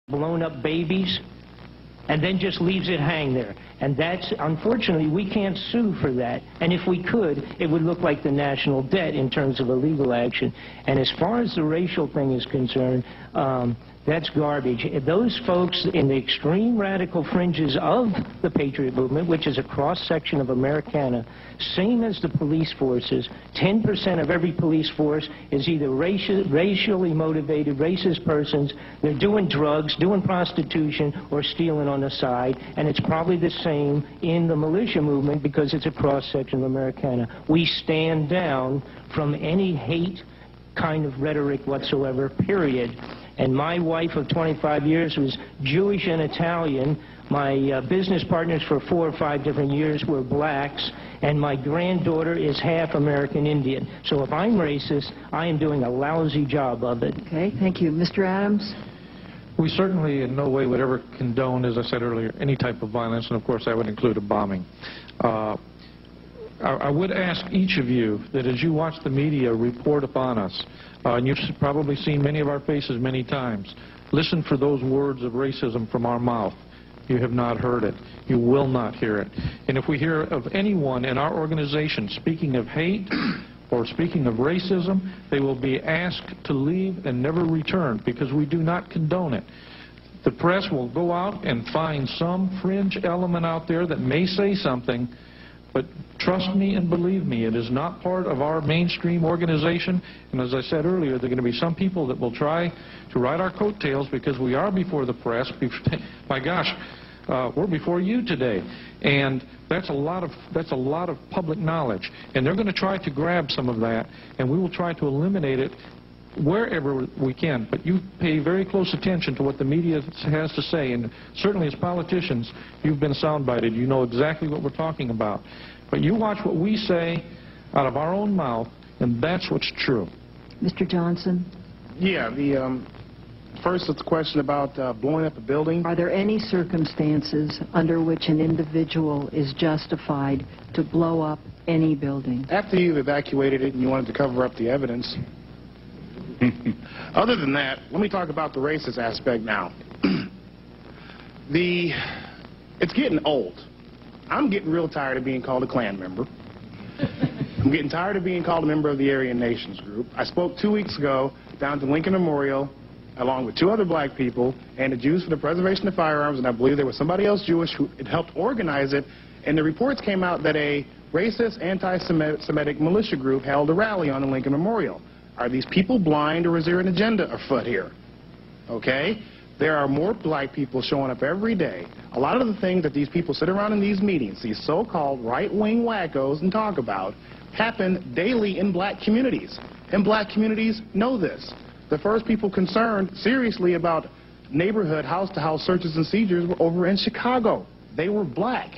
blown up babies and then just leaves it hang there. And that's, unfortunately, we can't sue for that. And if we could, it would look like the national debt in terms of a legal action. And as far as the racial thing is concerned, that's garbage. Those folks in the extreme radical fringes of the Patriot movement, which is a cross-section of Americana, same as the police forces, 10% of every police force is either racially motivated, racist persons. They're doing drugs, doing prostitution, or stealing on the side. And it's probably the same in the militia movement because it's a cross-section of Americana. We stand down from any hate kind of rhetoric whatsoever, period. And my wife of 25 years was Jewish and Italian. My business partners for 4 or 5 different years were blacks, and my granddaughter is half American Indian. So if I'm racist, I am doing a lousy job of it. Okay, thank you. Mr. Adams? We certainly in no way would ever condone, as I said earlier, any type of violence, and of course that would include a bombing. I would ask each of you that as you watch the media report upon us, and you've probably seen many of our faces many times, listen for those words of racism from our mouth. You have not heard it. You will not hear it. And if we hear of anyone in our organization speaking of hate or speaking of racism, they will be asked to leave and never return because we do not condone it. The press will go out and find some fringe element out there that may say something, but trust me and believe me, it is not part of our mainstream organization. And as I said earlier, there are going to be some people that will try to ride our coattails because we are before the press. My gosh, we're before you today. And that's a lot of public knowledge. And they're going to try to grab some of that, and we will try to eliminate it wherever we can. But you pay very close attention to what the media has to say, and certainly as politicians, you've been soundbited. You know exactly what we're talking about. But you watch what we say out of our own mouth, and that's what's true. Mr. Johnson? Yeah, first it's a question about blowing up a building. Are there any circumstances under which an individual is justified to blow up any building? After you've evacuated it and you wanted to cover up the evidence. Other than that, let me talk about the racist aspect now. It's getting old. I'm getting real tired of being called a Klan member. I'm getting tired of being called a member of the Aryan Nations group. I spoke 2 weeks ago down to Lincoln Memorial along with 2 other black people and the Jews for the Preservation of Firearms, and I believe there was somebody else Jewish who had helped organize it, and the reports came out that a racist, anti-Semitic militia group held a rally on the Lincoln Memorial. Are these people blind, or is there an agenda afoot here? Okay? There are more black people showing up every day. A lot of the things that these people sit around in these meetings, these so-called right-wing wackos, and talk about, happen daily in black communities. And black communities know this. The first people concerned seriously about neighborhood house-to-house searches and seizures were over in Chicago. They were black.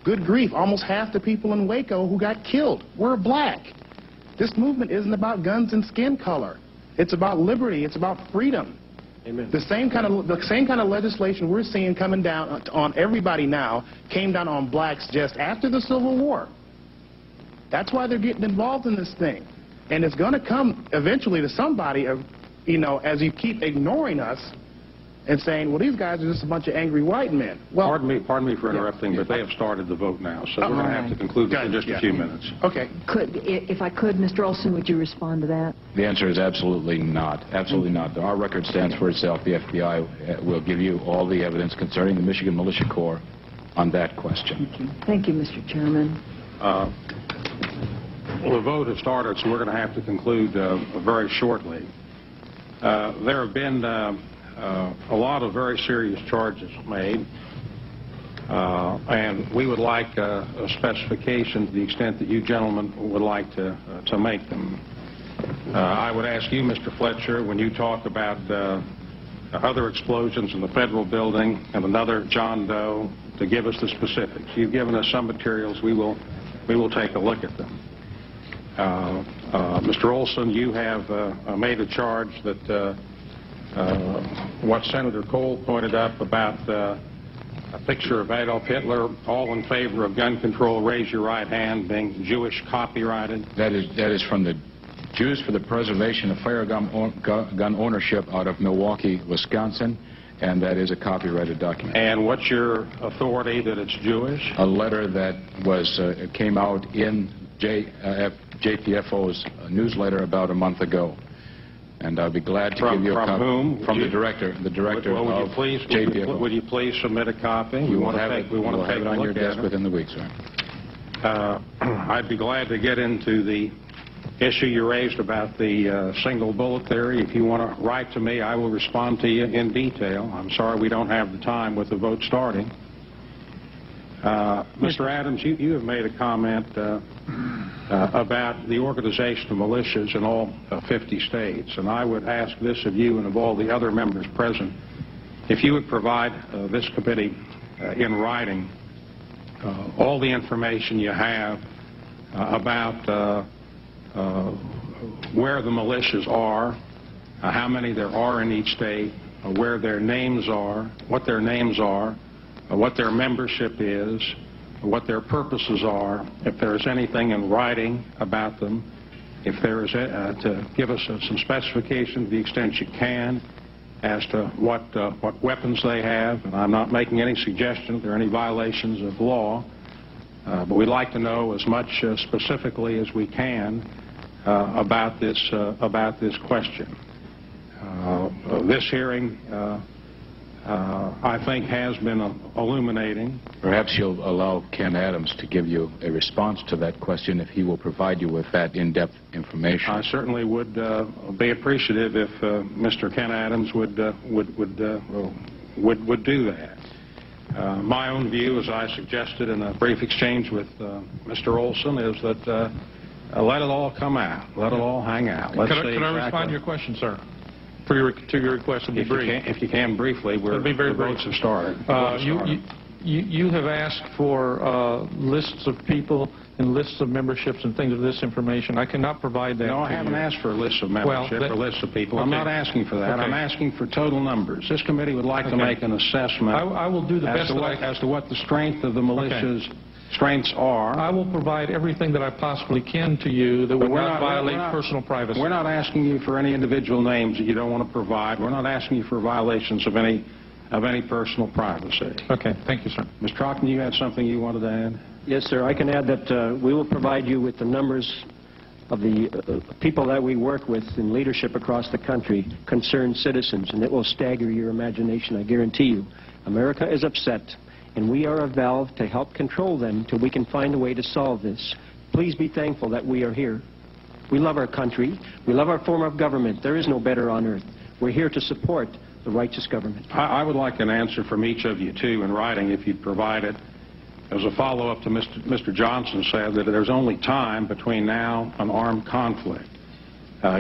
Good grief, almost half the people in Waco who got killed were black. This movement isn't about guns and skin color. It's about liberty. It's about freedom. Amen. The same kind of legislation we're seeing coming down on everybody now came down on blacks just after the Civil War. That's why they're getting involved in this thing. And it's going to come eventually to somebody, you know, as you keep ignoring us and saying, well, these guys are just a bunch of angry white men. Well, pardon me for interrupting, but they have started the vote now, so we're going to have to conclude this in just a few minutes. Okay. If I could, Mr. Olson, would you respond to that? The answer is absolutely not. Absolutely not. Our record stands for itself. The FBI will give you all the evidence concerning the Michigan Militia Corps on that question. Thank you, Mr. Chairman. Well, the vote has started, so we're going to have to conclude very shortly. There have been a lot of very serious charges made, and we would like a specification to the extent that you gentlemen would like to make them. I would ask you, Mr. Fletcher, when you talk about other explosions in the federal building and another John Doe, to give us the specifics. You've given us some materials. We will take a look at them. Mr. Olson, you have made a charge that what Senator Cole pointed up about a picture of Adolf Hitler, all in favor of gun control, raise your right hand, being Jewish copyrighted. That is from the Jews for the Preservation of Firearm Gun Ownership out of Milwaukee, Wisconsin. and that is a copyrighted document. And what's your authority that it's Jewish? A letter that came out in JPFO's newsletter about a month ago. And I'll be glad to give you a copy. From whom? From the director of JPFO. Would you please submit a copy? We want to have it on your desk within the week, sir. I'd be glad to get into the issue you raised about the single bullet theory. If you want to write to me, I will respond to you in detail. I'm sorry we don't have the time with the vote starting. Mr. Adams, you have made a comment about the organization of militias in all 50 states, and I would ask this of you and of all the other members present, if you would provide this committee in writing all the information you have about where the militias are, how many there are in each state, where their names are, what their membership is, what their purposes are, if there is anything in writing about them, if there is to give us some specification to the extent you can as to what weapons they have. And I'm not making any suggestion if there are any violations of law, but we'd like to know as much specifically as we can about this question. This hearing, I think, has been illuminating. Perhaps you'll allow Ken Adams to give you a response to that question if he will provide you with that in-depth information. I certainly would be appreciative if Mr. Ken Adams would do that. My own view, as I suggested in a brief exchange with Mr. Olson, is that let it all come out. Let it all hang out. Could I respond to your question, sir? To your request to be brief. If you can briefly, the votes have started. You have asked for lists of people and lists of memberships and things of this information. I cannot provide that. No, I haven't asked for a list of membership or lists of people. Okay. I'm not asking for that. Okay. I'm asking for total numbers. This committee would like to make an assessment. I will do the best as to what the strength of the militia's strengths are. I will provide everything that I possibly can to you that would not violate personal privacy. We're not asking you for any individual names that you don't want to provide. We're not asking you for violations of any personal privacy. Okay. Thank you, sir. Ms. Trockton, you had something you wanted to add? Yes, sir. I can add that we will provide you with the numbers of the people that we work with in leadership across the country, concerned citizens, and it will stagger your imagination, I guarantee you. America is upset, and we are a valve to help control them till we can find a way to solve this. Please be thankful that we are here. We love our country. We love our form of government. There is no better on earth. We're here to support the righteous government. I would like an answer from each of you, too, in writing, if you'd provide it. As a follow-up to Mr. Johnson said, that there's only time between now and armed conflict.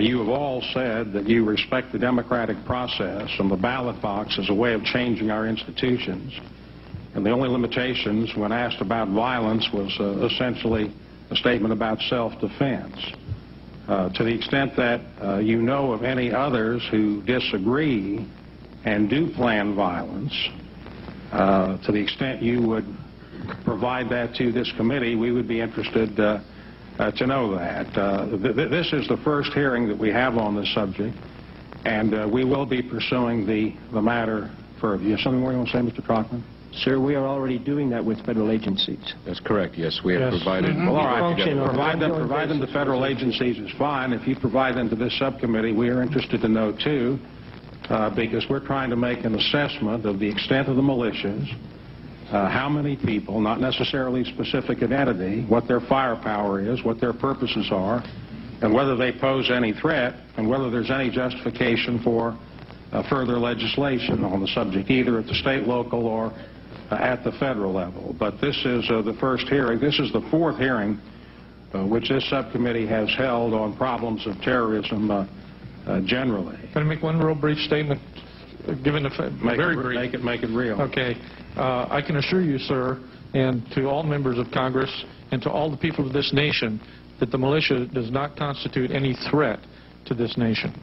You have all said that you respect the democratic process and the ballot box as a way of changing our institutions. And the only limitations when asked about violence was essentially a statement about self-defense. To the extent that you know of any others who disagree and do plan violence, to the extent you would provide that to this committee, we would be interested to know that. This is the first hearing that we have on this subject, and we will be pursuing the matter further. You have something more you want to say, Mr. Trockman? Sir, we are already doing that with federal agencies. That's correct, yes. We have provided... Well, all right. Provide them to federal agencies is fine. If you provide them to this subcommittee, we are interested to know, too, because we're trying to make an assessment of the extent of the militias, how many people, not necessarily specific identity, what their firepower is, what their purposes are, and whether they pose any threat, and whether there's any justification for further legislation on the subject, either at the state, local, or at the federal level. But this is the first hearing. This is the fourth hearing which this subcommittee has held on problems of terrorism generally. Can I make one real brief statement? Given the Make it real. Okay. I can assure you, sir, and to all members of Congress and to all the people of this nation, that the militia does not constitute any threat to this nation.